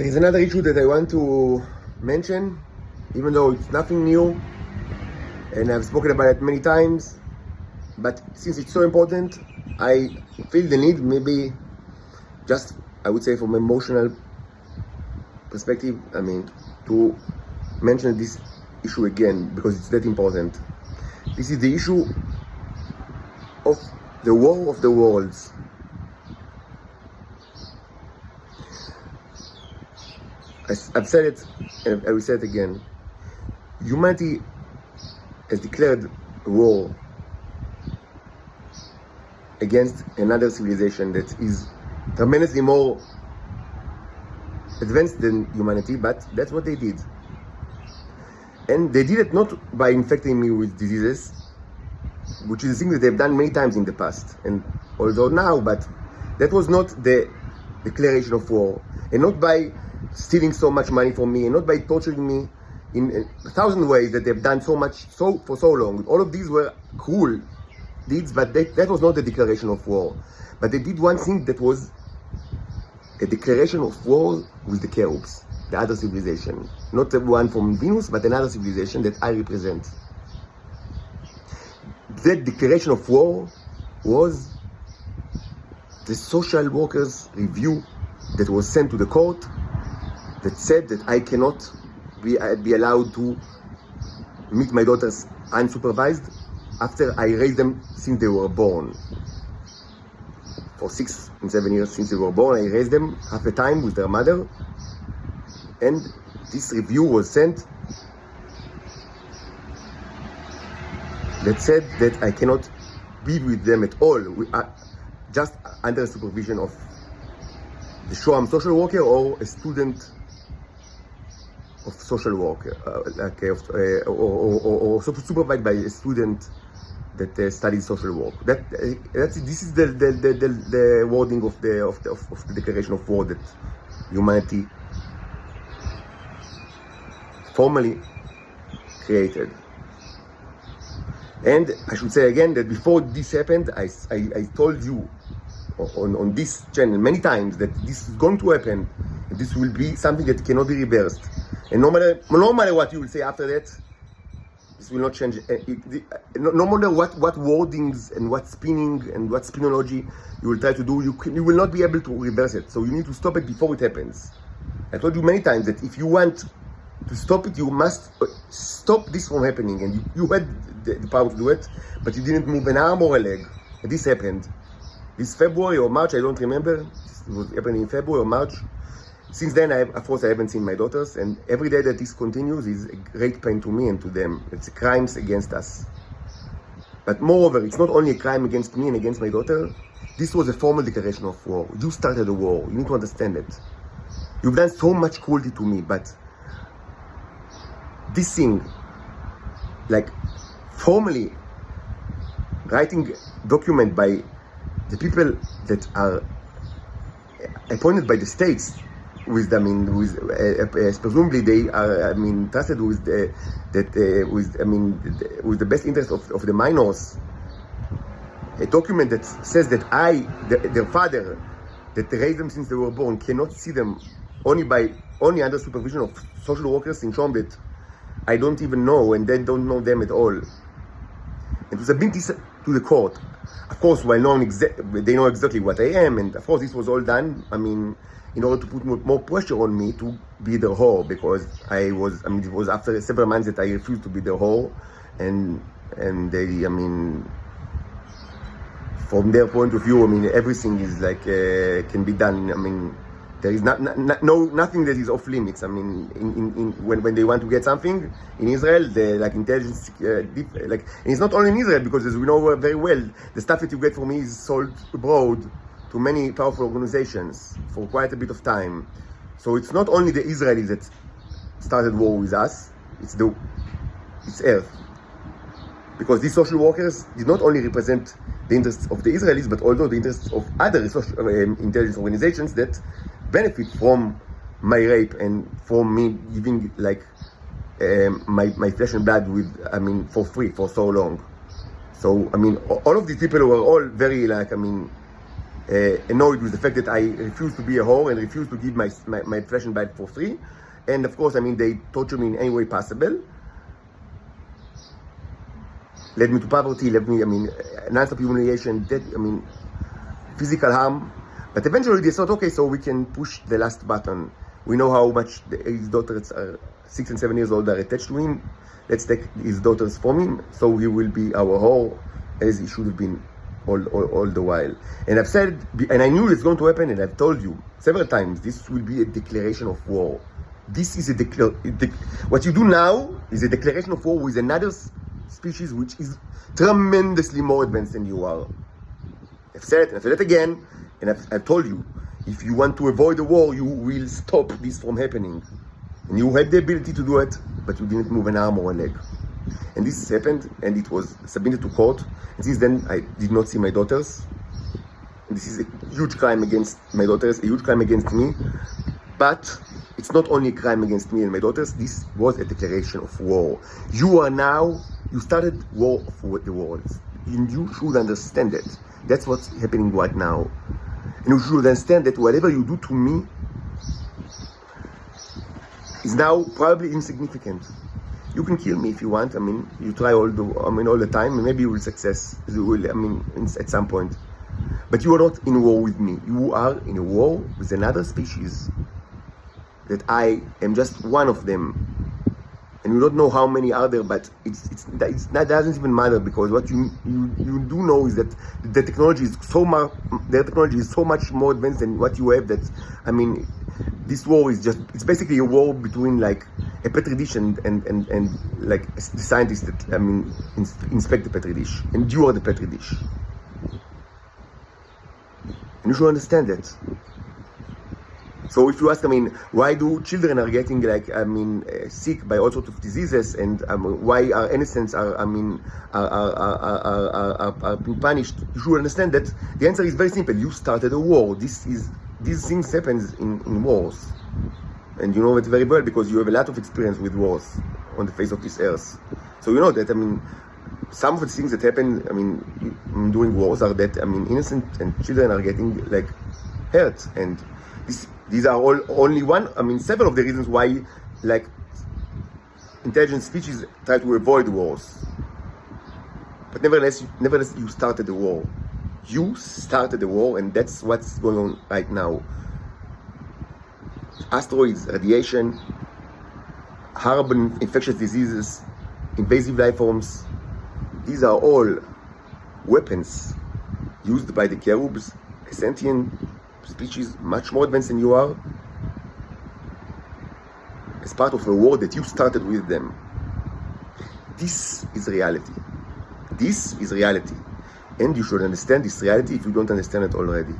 There is another issue that I want to mention, even though it's nothing new, and I've spoken about it many times, but since it's so important, I feel the need, maybe just, I would say from emotional perspective, to mention this issue again, because it's that important. This is the issue of the war of the worlds. I've said it, and I will say it again. Humanity has declared a war against another civilization that is tremendously more advanced than humanity, but that's what they did. And they did it not by infecting me with diseases, which is a thing that they've done many times in the past, and although now, but that was not the declaration of war, and not by stealing so much money from me, and not by torturing me in 1,000 ways that they've done for so long. All of these were cruel deeds, but that was not the declaration of war. But they did one thing that was a declaration of war with the cherubs, the other civilization. Not the one from Venus, but another civilization that I represent. That declaration of war was the social workers' review that was sent to the court that said that I cannot be allowed to meet my daughters unsupervised after I raised them since they were born. For 6 and 7 years since they were born, I raised them half the time with their mother, and this review was sent that said that I cannot be with them at all, just under supervision of the Shoam social worker or a student of social work, or supervised by a student that studies social work. This is the wording of the declaration of war that humanity formally created. And I should say again that before this happened, I told you on this channel many times that this is going to happen. And this will be something that cannot be reversed. And no matter what you will say after that, this will not change. No matter what wordings and what spinning and what spinology you will try to do, you will not be able to reverse it. So you need to stop it before it happens. I told you many times that if you want to stop it, you must stop this from happening. And you had the power to do it, but you didn't move an arm or a leg. And this happened. This February or March, I don't remember. It was happening in February or March. Since then, of course, I haven't seen my daughters, and every day that this continues is a great pain to me and to them. It's crimes against us. But moreover, it's not only a crime against me and against my daughter. This was a formal declaration of war. You started a war. You need to understand it. You've done so much cruelty to me, but this thing, like formally writing document by the people that are appointed by the states, presumably they are, trusted with with the best interest of the minors. A document that says that their father, that raised them since they were born, cannot see them only under supervision of social workers in Shom that I don't even know, and they don't know them at all. And to submit this to the court, of course, while they know exactly what I am, and of course this was all done, in order to put more pressure on me to be the whore, because it was after several months that I refused to be the whore, and they, from their point of view, everything is like, can be done. There is nothing that is off limits. When they want to get something in Israel, the intelligence, and it's not only in Israel, because as we know very well, the stuff that you get from me is sold abroad to many powerful organizations for quite a bit of time. So it's not only the Israelis that started war with us, it's Earth. Because these social workers did not only represent the interests of the Israelis, but also the interests of other intelligence organizations that benefit from my rape and from me giving my flesh and blood for free for so long. So all of these people were all very annoyed with the fact that I refused to be a whore and refused to give my flesh and blood for free. And of course, I mean, they tortured me in any way possible. Led me to poverty, led me, I mean, non-stop humiliation, physical harm. But eventually they thought, okay, so we can push the last button. We know how much his daughters are 6 and 7 years old are attached to him. Let's take his daughters from him, so he will be our whore, as he should have been all the while. And I've said, and I knew it's going to happen, and I've told you several times, this will be a declaration of war. This is what you do now is a declaration of war with another species which is tremendously more advanced than you are. I've said it, and I've said it again, and I've told you, if you want to avoid the war, you will stop this from happening. And you had the ability to do it, but you didn't move an arm or a leg. And this happened, and it was submitted to court. And since then, I did not see my daughters. And this is a huge crime against my daughters, a huge crime against me. But it's not only a crime against me and my daughters, this was a declaration of war. You started war of the worlds. And you should understand it. That's what's happening right now. And you should understand that whatever you do to me is now probably insignificant. You can kill me if you want. I mean, you try all the time, and maybe you will success. You will, at some point. But you are not in war with me. You are in a war with another species. That I am just one of them, and you don't know how many are there. But that doesn't even matter, because what you do know is that the technology is their technology is so much more advanced than what you have. That this war is it's basically a war between like a petri dish and like the scientists that inspect the petri dish, and you are the petri dish, and you should understand that. So if you ask, why do children are getting sick by all sorts of diseases, and why our innocents are being punished, you should understand that the answer is very simple. You started a war. These things happen in wars, and you know it very well because you have a lot of experience with wars on the face of this earth. So you know that some of the things that happen during wars are that innocent and children are getting hurt, and these are several of the reasons why intelligent species try to avoid wars. But nevertheless, you started the war. You started the war, and that's what's going on right now. Asteroids, radiation, horrible infectious diseases, invasive life forms. These are all weapons used by the cherubs, a sentient species much more advanced than you are, as part of a war that you started with them. This is reality. This is reality. And you should understand this reality if you don't understand it already.